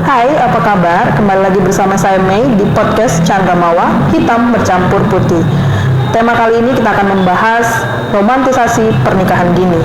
Hai, apa kabar? Kembali lagi bersama saya Mei di podcast Chandra Mawa, hitam bercampur putih. Tema kali ini kita akan membahas romantisasi pernikahan dini.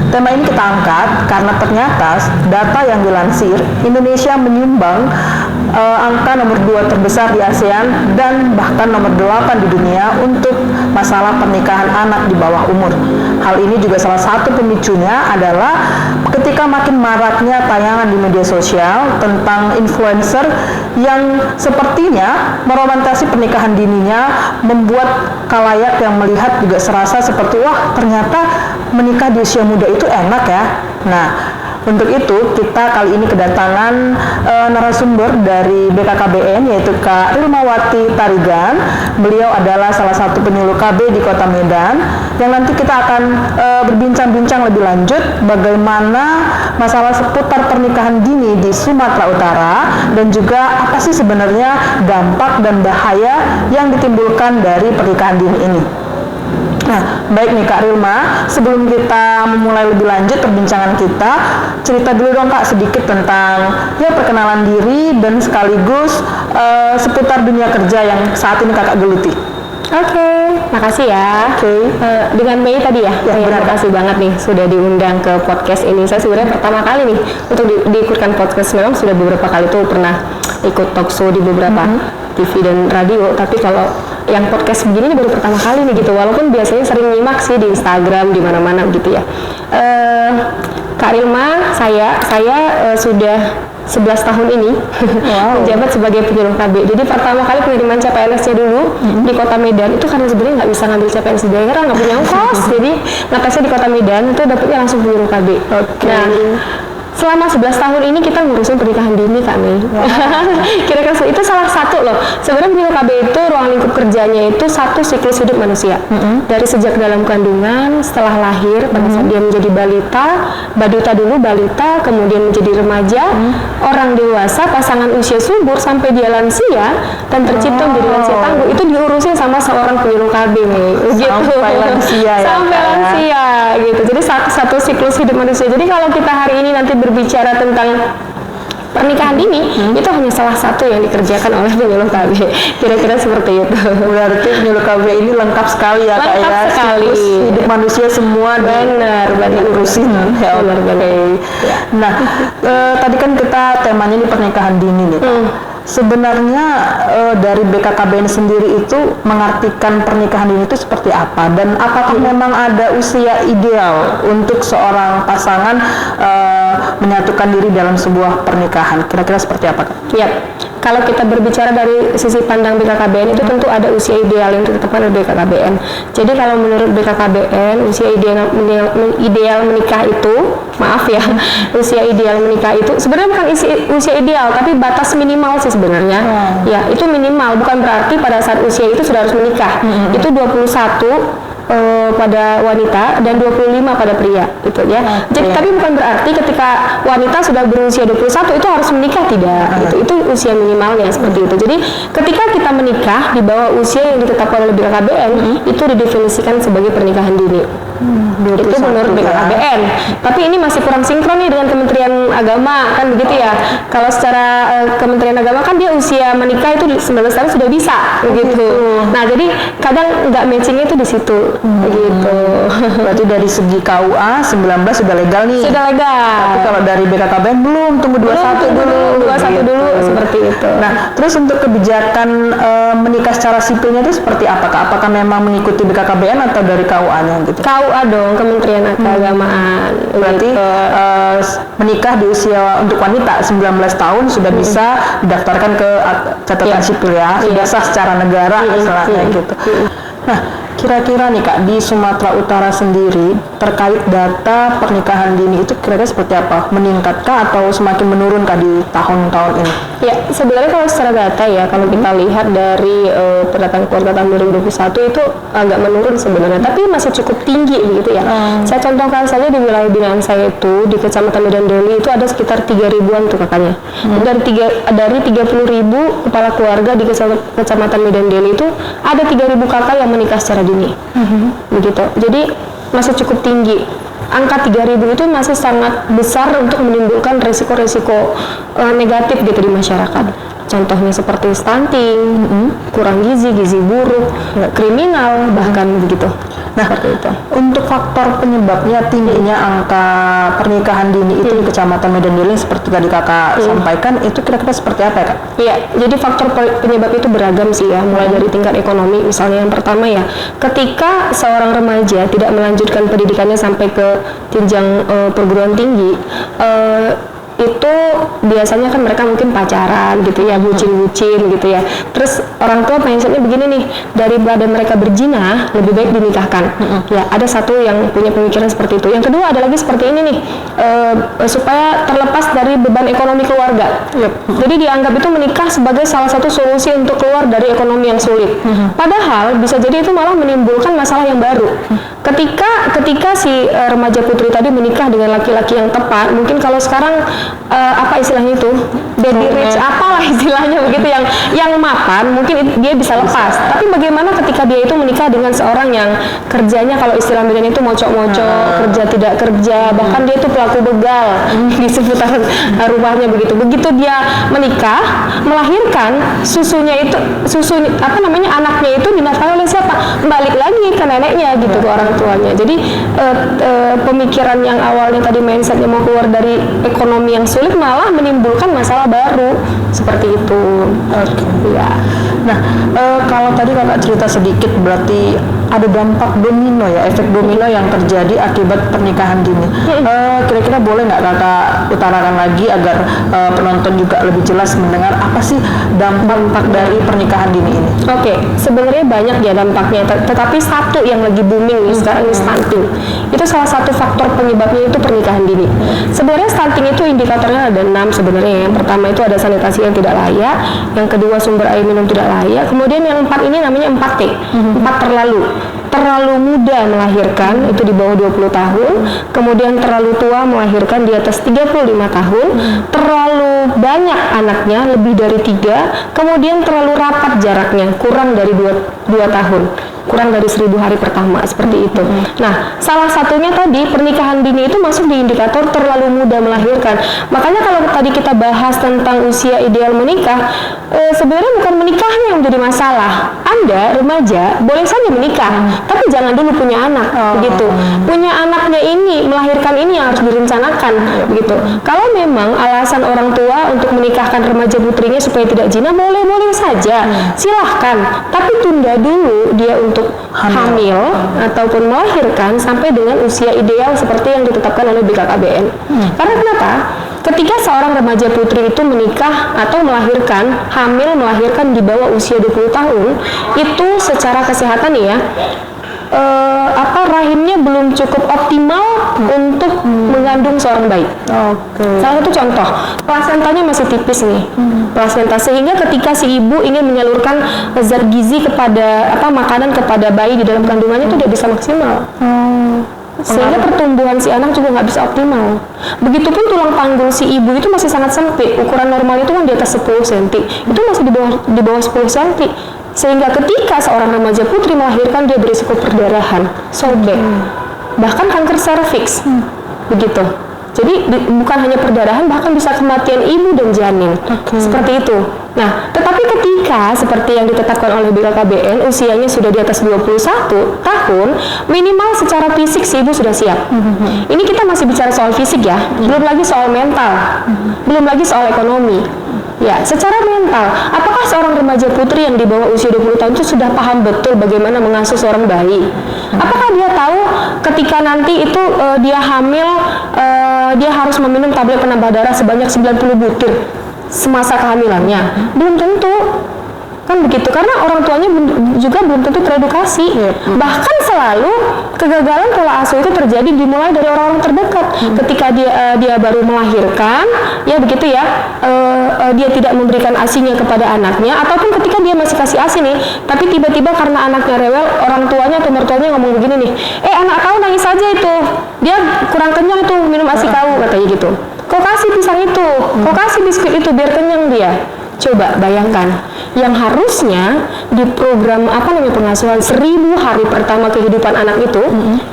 Tema ini kita angkat karena ternyata data yang dilansir, Indonesia menyumbang angka nomor 2 terbesar di ASEAN dan bahkan nomor 8 di dunia untuk masalah pernikahan anak di bawah umur. Hal ini juga salah satu pemicunya adalah ketika makin maraknya tayangan di media sosial tentang influencer yang sepertinya meromantasi pernikahan dininya, membuat khalayak yang melihat juga serasa seperti wah ternyata menikah di usia muda itu enak ya. Nah, untuk itu kita kali ini kedatangan narasumber dari BKKBN yaitu Kak Rilmawati Tarigan. Beliau adalah salah satu penyuluh KB di Kota Medan yang nanti kita akan berbincang-bincang lebih lanjut bagaimana masalah seputar pernikahan dini di Sumatera Utara dan juga apa sih sebenarnya dampak dan bahaya yang ditimbulkan dari pernikahan dini ini. Nah, baik nih Kak Rilma, sebelum kita memulai lebih lanjut perbincangan kita, cerita dulu dong Kak sedikit tentang ya perkenalan diri dan sekaligus seputar dunia kerja yang saat ini Kakak geluti. Oke, makasih ya. Dengan Mei tadi ya, terima kasih banget nih sudah diundang ke podcast ini. Saya sebenarnya pertama kali nih untuk diikutkan podcast, memang sudah beberapa kali tuh pernah ikut talk show di beberapa TV dan radio, tapi kalau yang podcast begini baru pertama kali nih gitu, walaupun biasanya sering nyimak sih di Instagram di mana-mana gitu ya. Kak Rilma, saya sudah 11 tahun ini menjabat sebagai penyuluh KB. Jadi pertama kali penerimaan CPNS-nya dulu di Kota Medan itu karena sebenarnya nggak bisa ngambil CPNS di daerah, nggak punya ongkos. Jadi ngetesnya di Kota Medan itu dapetnya langsung penyuluh KB. Nah, selama 11 tahun ini kita ngurusin pernikahan dini Kak Mei. Kira-kira itu salah satu loh. Sebenarnya penyuluh KB itu ruang lingkup kerjanya itu satu siklus hidup manusia. Dari sejak dalam kandungan, setelah lahir, pada saat dia menjadi balita, baduta dulu balita, kemudian menjadi remaja, orang dewasa, pasangan usia subur sampai dia lansia dan tercipta menjadi lansia tangguh, itu diurusin sama seorang penyuluh KB Mei. Gitu. Sampai lansia ya. Sampai lansia gitu. Jadi satu siklus hidup manusia. Jadi kalau kita hari ini nanti berbicara tentang pernikahan dini, itu hanya salah satu yang dikerjakan oleh penyuluh KB. Kira-kira seperti itu. Berarti penyuluh KB ini lengkap sekali ya Kak ya. Lengkap sekali. Hidup manusia semua benar diurusin. Ya, benar. Nah, tadi kan kita temanya ini pernikahan dini nih. Sebenarnya dari BKKBN sendiri itu mengartikan pernikahan dini itu seperti apa, dan apakah memang ada usia ideal untuk seorang pasangan menyatukan diri dalam sebuah pernikahan? Kira-kira seperti apa? Ya, kalau kita berbicara dari sisi pandang BKKBN itu tentu ada usia ideal yang ditetapkan oleh BKKBN. Jadi kalau menurut BKKBN usia ideal menikah itu, maaf ya, usia ideal menikah itu sebenarnya bukan usia ideal, tapi batas minimal sih sebenarnya. Ya, itu minimal, bukan berarti pada saat usia itu sudah harus menikah. Itu 21 pada wanita dan 25 pada pria gitu ya. Jadi tapi bukan berarti ketika wanita sudah berusia 21 itu harus menikah, tidak. Itu usia minimalnya seperti itu. Jadi ketika kita menikah di bawah usia yang ditetapkan oleh BKKBN itu didefinisikan sebagai pernikahan dini. Itu menurut BKKBN. Tapi ini masih kurang sinkron nih dengan Kementerian Agama kan begitu ya. Kalau secara Kementerian Agama kan dia usia menikah itu 19 tahun sudah bisa begitu. Nah, jadi kadang nggak matchingnya itu di situ. Gitu. Berarti dari segi KUA 19 sudah legal nih. Sudah legal. Tapi kalau dari BKKBN belum, tunggu 21 dulu. 21 dulu seperti itu. Nah, terus untuk kebijakan menikah secara sipilnya itu seperti apakah? Apakah memang mengikuti BKKBN atau dari KUA-nya gitu? KUA dong, Kementerian Keagamaan. Berarti menikah di usia untuk wanita 19 tahun sudah bisa didaftarkan ke catatan sipil ya. Sudah sah secara negara istilahnya gitu. Nah, kira-kira nih Kak, di Sumatera Utara sendiri terkait data pernikahan dini itu kira-kira seperti apa? Meningkatkah atau semakin menurun Kak di tahun-tahun ini? Ya, sebenarnya kalau secara data ya, kalau kita lihat dari perdataan kuartal tahun 2021 itu agak menurun sebenarnya, tapi masih cukup tinggi begitu ya. Saya contohkan saja di wilayah binaan saya itu di Kecamatan Medan Deli itu ada sekitar 3.000-an tuh kakaknya. Dari 30.000 kepala keluarga di Kecamatan Medan Deli itu ada 3.000 kakak yang menikah secara dini. Begitu. Jadi masih cukup tinggi. angka 3.000 itu masih sangat besar untuk menimbulkan resiko-resiko negatif gitu di masyarakat. Contohnya seperti stunting, kurang gizi buruk, kriminal, bahkan begitu. Nah, seperti itu. Untuk faktor penyebabnya tingginya angka pernikahan dini itu di Kecamatan Medan Deling seperti tadi kakak sampaikan, itu kira-kira seperti apa ya kak? Iya, jadi faktor penyebab itu beragam sih ya, mulai dari tingkat ekonomi. Misalnya yang pertama ya, ketika seorang remaja tidak melanjutkan pendidikannya sampai ke jenjang perguruan tinggi, itu biasanya kan mereka mungkin pacaran gitu ya, bucin-bucin gitu ya. Terus orang tua mindsetnya begini nih, daripada mereka berzina lebih baik dinikahkan. Ya, ada satu yang punya pemikiran seperti itu. Yang kedua ada lagi seperti ini nih, supaya terlepas dari beban ekonomi keluarga. Jadi dianggap itu menikah sebagai salah satu solusi untuk keluar dari ekonomi yang sulit. Padahal bisa jadi itu malah menimbulkan masalah yang baru. Ketika si remaja putri tadi menikah dengan laki-laki yang tepat, mungkin kalau sekarang apa istilahnya itu, baby rich apalah istilahnya begitu, yang mapan, mungkin dia bisa lepas. Tapi bagaimana ketika dia itu menikah dengan seorang yang kerjanya, kalau istilah Medan itu mocok-mocok, kerja tidak kerja, bahkan dia itu pelaku begal di seputar rumahnya begitu. Begitu dia menikah, melahirkan, anaknya itu dinafkahi oleh siapa? Balik lagi ke neneknya gitu, ke orang tuanya. Jadi pemikiran yang awalnya tadi mindsetnya mau keluar dari ekonomi yang sulit malah menimbulkan masalah baru seperti itu. Ya. Nah, kalau tadi kakak cerita sedikit, berarti ada dampak domino ya, efek domino yang terjadi akibat pernikahan dini. Kira-kira boleh nggak kakak utarakan lagi agar penonton juga lebih jelas mendengar apa sih dampak dari pernikahan dini ini? Oke, sebenarnya banyak ya dampaknya, tetapi satu yang lagi booming nih sekarang ini stunting. Itu salah satu faktor penyebabnya itu pernikahan dini. Sebenarnya stunting itu indikatornya ada 6 sebenarnya. Yang pertama itu ada sanitasi yang tidak layak, yang kedua sumber air minum tidak layak, kemudian yang 4 ini namanya 4T, 4 terlalu muda melahirkan, itu di bawah 20 tahun, kemudian terlalu tua melahirkan di atas 35 tahun, terlalu banyak anaknya, lebih dari 3, kemudian terlalu rapat jaraknya, kurang dari 2 tahun, kurang dari 1000 hari pertama, seperti itu. Nah, salah satunya tadi pernikahan dini itu masuk di indikator terlalu muda melahirkan. Makanya kalau tadi kita bahas tentang usia ideal menikah, sebenarnya bukan menikahnya yang menjadi masalah. Anda remaja boleh saja menikah, tapi jangan dulu punya anak, begitu. Punya anaknya ini, melahirkan ini yang harus direncanakan, begitu. Kalau memang alasan orang tua untuk menikahkan remaja putrinya supaya tidak zina, boleh-boleh saja, silahkan. Tapi tunda dulu dia untuk hamil ataupun melahirkan sampai dengan usia ideal seperti yang ditetapkan oleh BKKBN. Karena kenapa? Ketika seorang remaja putri itu menikah atau melahirkan, hamil melahirkan di bawah usia 20 tahun, itu secara kesehatan ya, rahimnya belum cukup optimal untuk mengandung seorang bayi. Salah satu contoh, plasentanya masih tipis nih, plasenta, sehingga ketika si ibu ingin menyalurkan zat gizi kepada makanan kepada bayi di dalam kandungannya itu tidak bisa maksimal. Sehingga pertumbuhan si anak juga nggak bisa optimal. Begitupun tulang panggul si ibu itu masih sangat sempit. Ukuran normal itu kan di atas 10 cm, itu masih di bawah 10 cm. Sehingga ketika seorang remaja putri melahirkan, dia berisiko perdarahan, sobek, bahkan kanker serviks, begitu. Jadi bukan hanya perdarahan, bahkan bisa kematian ibu dan janin, seperti itu. Nah, tetapi ketika seperti yang ditetapkan oleh BKKBN, usianya sudah di atas 21 tahun, minimal secara fisik si ibu sudah siap. Ini kita masih bicara soal fisik ya, belum lagi soal mental, belum lagi soal ekonomi. Ya, secara mental, apakah seorang remaja putri yang di bawah usia 20 tahun itu sudah paham betul bagaimana mengasuh seorang bayi? Apakah dia tahu ketika nanti itu dia hamil, dia harus meminum tablet penambah darah sebanyak 90 butir semasa kehamilannya? Belum tentu. Kan begitu, karena orang tuanya juga belum tentu teredukasi. Bahkan selalu kegagalan pola asuh itu terjadi dimulai dari orang-orang terdekat. Ketika dia baru melahirkan, ya begitu ya, dia tidak memberikan asinya kepada anaknya, ataupun ketika dia masih kasih asi nih, tapi tiba-tiba karena anaknya rewel, orang tuanya atau mertuanya ngomong begini nih, anak kau nangis aja itu, dia kurang kenyang tuh minum asi kau, katanya gitu. Kau kasih pisang itu, kau kasih biskuit itu biar kenyang dia. Coba bayangkan, yang harusnya di program pengasuhan 1000 hari pertama kehidupan anak itu,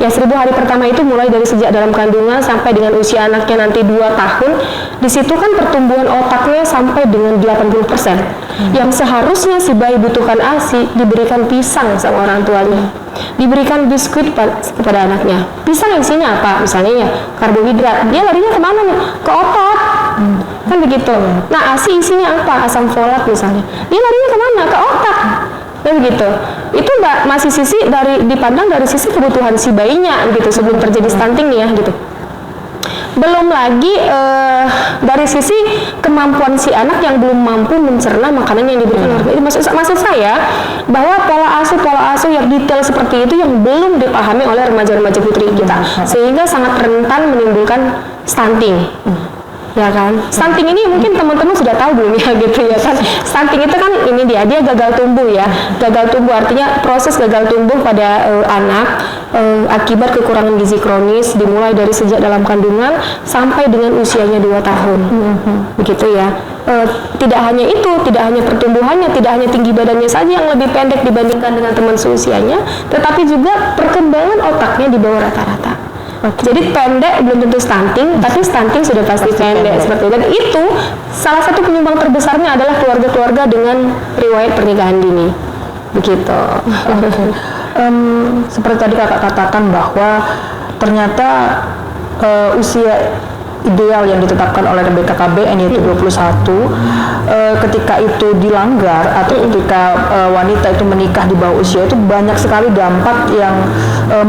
ya 1000 hari pertama itu mulai dari sejak dalam kandungan sampai dengan usia anaknya nanti 2 tahun, di situ kan pertumbuhan otaknya sampai dengan 80%. Yang seharusnya si bayi butuhkan ASI, diberikan pisang sama orang tuanya, diberikan biskuit kepada anaknya. Pisang isinya apa? Misalnya ya karbohidrat, dia larinya kemana nih? Ke otot, kan begitu. Nah, ASI isinya apa? Asam folat misalnya, dia larinya kemana? Ke otak, kan begitu. Itu masih dipandang dari sisi kebutuhan si bayinya gitu sebelum terjadi stunting nih ya gitu. Belum lagi dari sisi kemampuan si anak yang belum mampu mencerna makanan yang diberikan oleh maksud saya bahwa pola asuh yang detail seperti itu yang belum dipahami oleh remaja-remaja putri kita, sehingga sangat rentan menimbulkan stunting. Ya kan, stunting ini mungkin teman-teman sudah tahu belum ya gitu ya kan. Stunting itu kan ini dia gagal tumbuh ya. Gagal tumbuh artinya proses gagal tumbuh pada anak akibat kekurangan gizi kronis dimulai dari sejak dalam kandungan sampai dengan usianya 2 tahun. Begitu ya. Tidak hanya itu, tidak hanya pertumbuhannya, tidak hanya tinggi badannya saja yang lebih pendek dibandingkan dengan teman seusianya, tetapi juga perkembangan otaknya di bawah rata-rata. Jadi pendek belum tentu stunting, tapi stunting sudah pasti pendek seperti itu. Dan itu salah satu penyumbang terbesarnya adalah keluarga-keluarga dengan riwayat pernikahan dini. Begitu. Seperti tadi kakak katakan bahwa ternyata usia ideal yang ditetapkan oleh BKKBN yaitu 21, ketika itu dilanggar atau ketika wanita itu menikah di bawah usia, itu banyak sekali dampak yang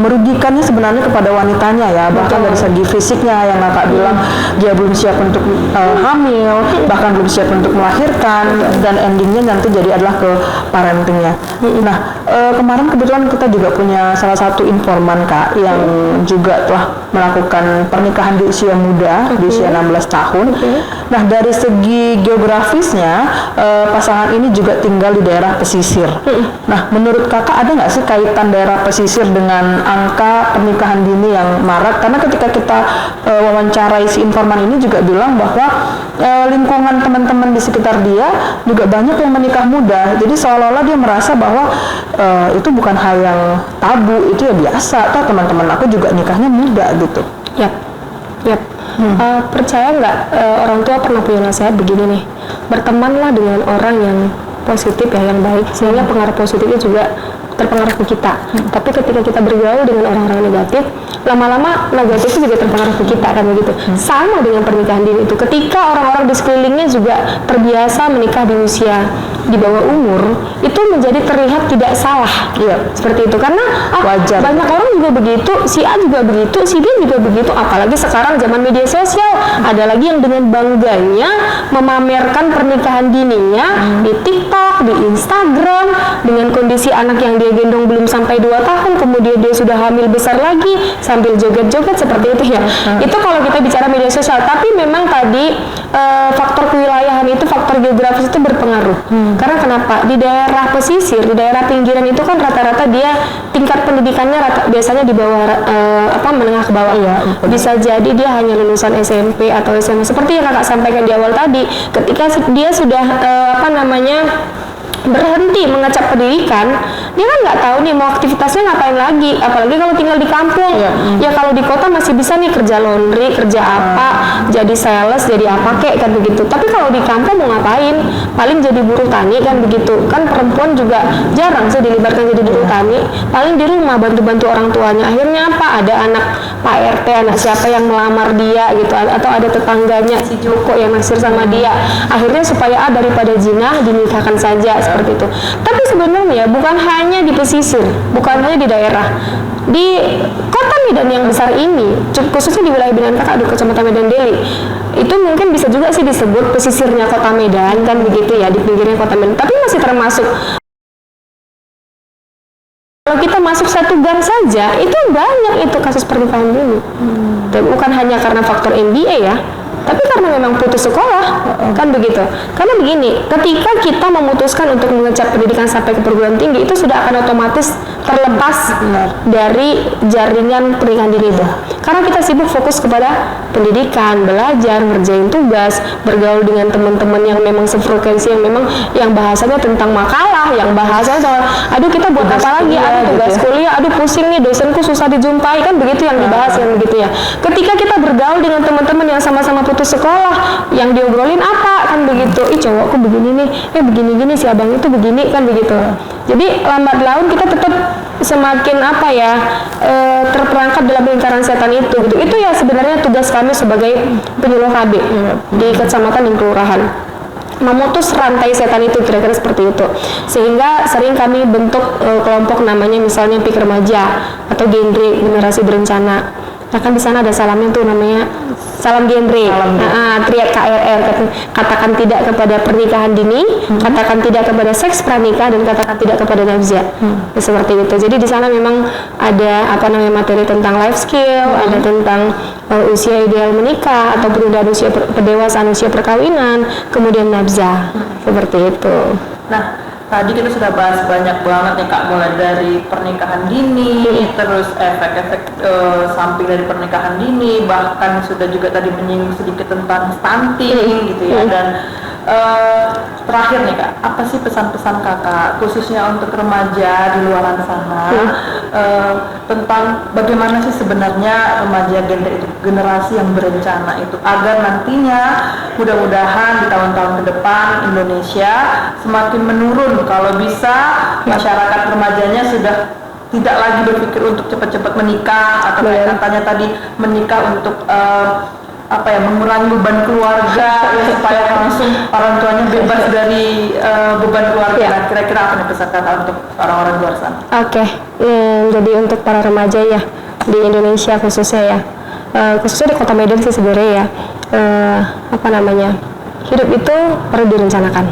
merugikannya sebenarnya kepada wanitanya ya, bahkan dari segi fisiknya yang kakak bilang dia belum siap untuk hamil, bahkan belum siap untuk melahirkan, dan endingnya nanti jadi adalah ke parentingnya. Nah, kemarin kebetulan kita juga punya salah satu informan kak yang juga telah melakukan pernikahan di usia muda, di usia 16 tahun. Nah, dari segi geografisnya pasangan ini juga tinggal di daerah pesisir. Nah, menurut kakak ada nggak sih kaitan daerah pesisir dengan angka pernikahan dini yang marak? Karena ketika kita wawancarai si informan ini juga bilang bahwa lingkungan teman-teman di sekitar dia juga banyak yang menikah muda. Jadi seolah-olah dia merasa bahwa itu bukan hal yang tabu, itu ya biasa. Toh teman-teman aku juga nikahnya muda gitu. Yap. Percaya nggak orang tua pernah punya nasihat begini nih, bertemanlah dengan orang yang positif ya, yang baik, sehingga pengaruh positifnya juga terpengaruh ke kita. Tapi ketika kita bergaul dengan orang-orang negatif, lama-lama negatif itu juga terpengaruh ke kita kan begitu. Sama dengan pernikahan dini itu, ketika orang-orang di sekelilingnya juga terbiasa menikah di usia di bawah umur, itu menjadi terlihat tidak salah. Seperti itu, karena wajar. Banyak orang juga begitu, si A juga begitu, si B juga begitu. Apalagi sekarang zaman media sosial, ada lagi yang dengan bangganya memamerkan pernikahan dininya di TikTok, di Instagram, dengan kondisi anak yang dia gendong belum sampai 2 tahun, kemudian dia sudah hamil besar lagi sambil joget-joget seperti itu ya. Itu kalau kita bicara media sosial. Tapi memang tadi faktor kewilayahan itu, faktor geografis itu berpengaruh. Karena kenapa? Di daerah pesisir, di daerah pinggiran itu kan rata-rata dia tingkat pendidikannya biasanya di bawah menengah ke bawah ya. Bisa jadi dia hanya lulusan SMP atau SMA, seperti yang kakak sampaikan di awal tadi. Ketika dia sudah berhenti mengecap pendidikan, dia kan nggak tahu nih mau aktivitasnya ngapain lagi. Apalagi kalau tinggal di kampung, ya kalau di kota masih bisa nih kerja laundry, kerja apa, jadi sales, jadi apa kek kan begitu. Tapi kalau di kampung mau ngapain? Paling jadi buruh tani kan begitu. Kan perempuan juga jarang sih dilibatkan jadi buruh tani. Paling di rumah bantu-bantu orang tuanya. Akhirnya apa? Ada anak Pak RT, anak siapa yang melamar dia gitu, atau ada tetangganya si Joko yang naksir sama dia. Akhirnya supaya daripada jinah dinikahkan saja. Seperti itu. Tapi sebenarnya bukan hanya di pesisir, bukan hanya di daerah, di kota Medan yang besar ini, khususnya di wilayah Binaan Kakak, di Kecamatan Medan Deli, itu mungkin bisa juga sih disebut pesisirnya kota Medan kan begitu ya, di pinggirnya kota Medan. Tapi masih termasuk, kalau kita masuk satu gang saja, itu banyak itu kasus pernikahan dini. Dan bukan hanya karena faktor MBA ya, tapi karena memang putus sekolah, kan begitu. Karena begini, ketika kita memutuskan untuk mengejar pendidikan sampai ke perguruan tinggi, itu sudah akan otomatis terlepas dari jaringan pernikahan dini itu. Karena kita sibuk fokus kepada pendidikan, belajar, ngerjain tugas, bergaul dengan teman-teman yang memang sefrekuensi, yang memang yang bahasanya tentang makalah, yang bahasanya soal, aduh kita buat tugas apa lagi, kuliah, aduh tugas gitu ya. kuliah, aduh pusing nih, dosenku susah dijumpai, kan begitu yang dibahas yang begitu ya. Ketika kita bergaul dengan teman-teman yang sama-sama putus sekolah, yang diobrolin apa, kan begitu, ih cowokku begini nih, begini-gini si abang itu begini, kan begitu. Jadi lambat laun kita tetap semakin apa ya, terperangkap dalam lingkaran setan itu gitu. Itu ya sebenarnya tugas kami sebagai penyuluh KB di kecamatan dan kelurahan, memutus rantai setan itu, kira-kira seperti itu. Sehingga sering kami bentuk kelompok namanya misalnya PIK remaja atau genre generasi berencana. Nah kan di sana ada salamnya tuh namanya salam genre, teriak KRR, katakan tidak kepada pernikahan dini, katakan tidak kepada seks pranikah, dan katakan tidak kepada nafsa. Seperti itu. Jadi di sana memang ada apa namanya materi tentang life skill, ada tentang usia ideal menikah atau penundaan usia pendewasaan, usia perkawinan, kemudian nafsa. Seperti itu. Nah, tadi kita sudah bahas banyak banget nih Kak, mulai dari pernikahan dini, terus efek-efek samping dari pernikahan dini, bahkan sudah juga tadi menyinggung sedikit tentang stunting gitu ya. Dan terakhir nih Kak, apa sih pesan-pesan Kakak khususnya untuk remaja di luar sana tentang bagaimana sih sebenarnya remaja gender itu, generasi yang berencana itu, agar nantinya mudah-mudahan di tahun-tahun ke depan Indonesia semakin menurun, kalau bisa masyarakat remajanya sudah tidak lagi berpikir untuk cepat-cepat menikah atau kayak katanya tadi menikah untuk mengurangi beban keluarga ya, supaya langsung orang tuanya bebas dari beban keluarga. Nah, kira-kira apa nih pesan Kakak untuk orang-orang di luar sana? Oke, jadi untuk para remaja ya di Indonesia khususnya ya, khususnya di Kota Medan sih sebenarnya ya, hidup itu perlu direncanakan.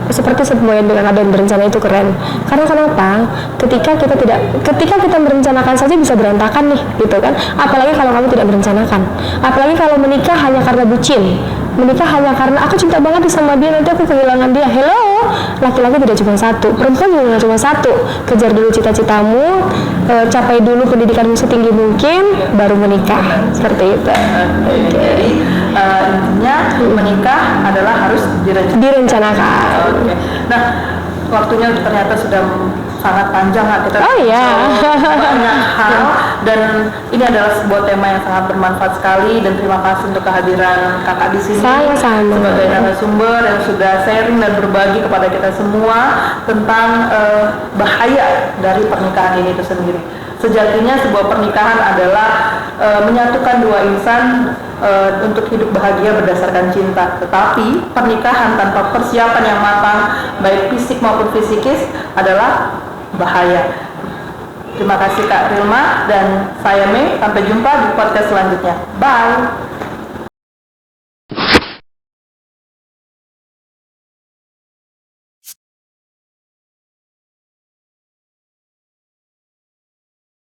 Seperti semua yang dengan ada berencana itu keren. Karena kenapa? Ketika kita merencanakan saja bisa berantakan nih, gitu kan? Apalagi kalau kamu tidak merencanakan. Apalagi kalau menikah hanya karena bucin. Menikah hanya karena aku cinta banget sama dia, nanti aku kehilangan dia. Hello, laki-laki tidak cuma satu, perempuan juga cuma satu. Kejar dulu cita-citamu, capai dulu pendidikanmu setinggi mungkin, baru menikah. Seperti itu. Jadi intinya menikah adalah harus direncanakan. Nah, waktunya ternyata sudah sangat panjang kita banyak hal, dan ini adalah sebuah tema yang sangat bermanfaat sekali, dan terima kasih untuk kehadiran Kakak di sini sebagai narasumber yang sudah sharing dan berbagi kepada kita semua tentang bahaya dari pernikahan ini itu sendiri. Sejatinya sebuah pernikahan adalah menyatukan dua insan untuk hidup bahagia berdasarkan cinta. Tetapi pernikahan tanpa persiapan yang matang, baik fisik maupun fisikis, adalah bahaya. Terima kasih Kak Rilma dan saya Mei. Sampai jumpa di podcast selanjutnya. Bye.